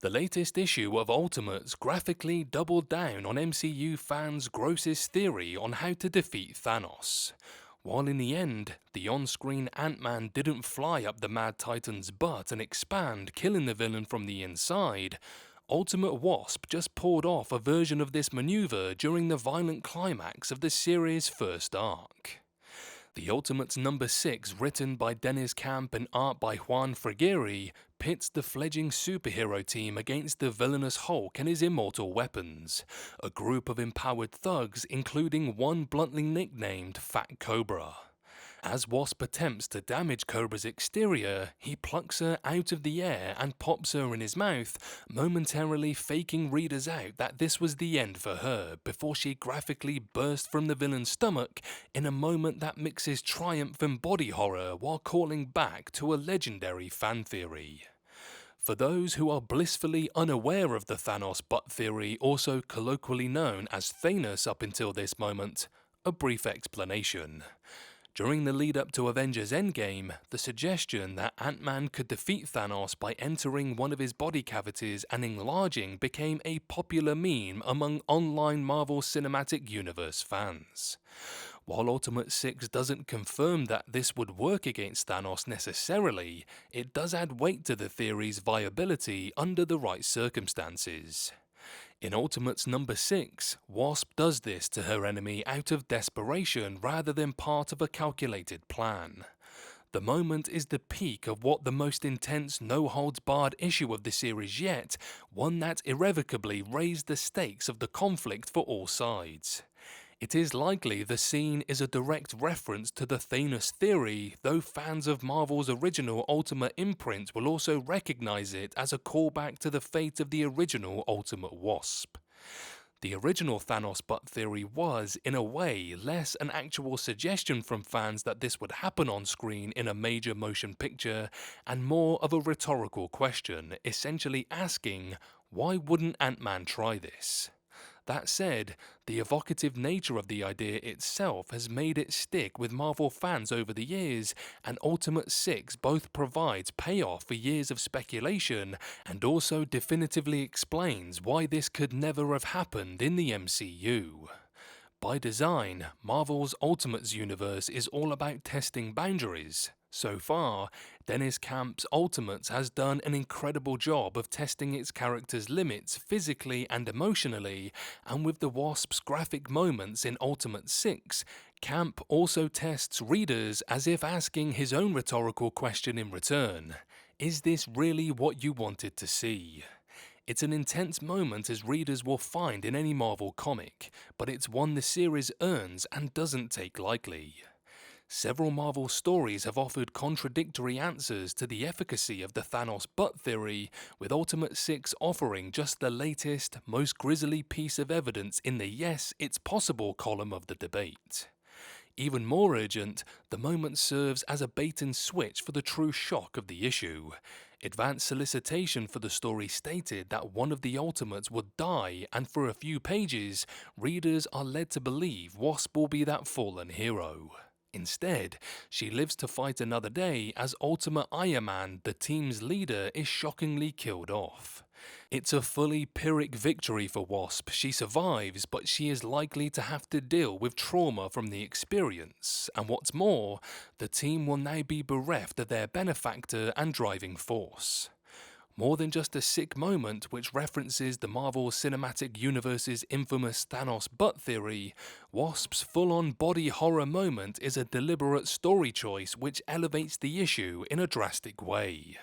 The latest issue of Ultimates graphically doubled down on MCU fans' grossest theory on how to defeat Thanos. While in the end, the on-screen Ant-Man didn't fly up the Mad Titan's butt and expand, killing the villain from the inside, Ultimate Wasp just pulled off a version of this maneuver during the violent climax of the series' first arc. The Ultimates number 6, written by Dennis Camp and art by Juan Frigeri, pits the fledgling superhero team against the villainous Hulk and his immortal weapons, a group of empowered thugs including one bluntly nicknamed Fat Cobra. As Wasp attempts to damage Cobra's exterior, he plucks her out of the air and pops her in his mouth, momentarily faking readers out that this was the end for her before she graphically bursts from the villain's stomach in a moment that mixes triumph and body horror while calling back to a legendary fan theory. For those who are blissfully unaware of the Thanos Butt theory, also colloquially known as Thanos up until this moment, a brief explanation. During the lead up to Avengers Endgame, the suggestion that Ant-Man could defeat Thanos by entering one of his body cavities and enlarging became a popular meme among online Marvel Cinematic Universe fans. While Ultimate 6 doesn't confirm that this would work against Thanos necessarily, it does add weight to the theory's viability under the right circumstances. In Ultimates number 6, Wasp does this to her enemy out of desperation rather than part of a calculated plan. The moment is the peak of what the most intense no-holds-barred issue of the series yet, one that irrevocably raised the stakes of the conflict for all sides. It is likely the scene is a direct reference to the Thanos theory, though fans of Marvel's original Ultimate imprint will also recognize it as a callback to the fate of the original Ultimate Wasp. The original Thanos Butt theory was, in a way, less an actual suggestion from fans that this would happen on screen in a major motion picture, and more of a rhetorical question, essentially asking, why wouldn't Ant-Man try this? That said, the evocative nature of the idea itself has made it stick with Marvel fans over the years, and Ultimate 6 both provides payoff for years of speculation and also definitively explains why this could never have happened in the MCU. By design, Marvel's Ultimates universe is all about testing boundaries. So far, Dennis Camp's Ultimates has done an incredible job of testing its characters' limits physically and emotionally, and with the Wasp's graphic moments in Ultimate 6, Camp also tests readers as if asking his own rhetorical question in return. Is this really what you wanted to see? It's an intense moment as readers will find in any Marvel comic, but it's one the series earns and doesn't take lightly. Several Marvel stories have offered contradictory answers to the efficacy of the Thanos Butt theory, with Ultimate 6 offering just the latest, most grisly piece of evidence in the "yes, it's possible" column of the debate. Even more urgent, the moment serves as a bait and switch for the true shock of the issue. Advanced solicitation for the story stated that one of the Ultimates would die, and for a few pages, readers are led to believe Wasp will be that fallen hero. Instead, she lives to fight another day as Ultimate Iron Man, the team's leader, is shockingly killed off. It's a fully Pyrrhic victory for Wasp. She survives, but she is likely to have to deal with trauma from the experience, and what's more, the team will now be bereft of their benefactor and driving force. More than just a sick moment which references the Marvel Cinematic Universe's infamous Thanos Butt theory, Wasp's full-on body horror moment is a deliberate story choice which elevates the issue in a drastic way.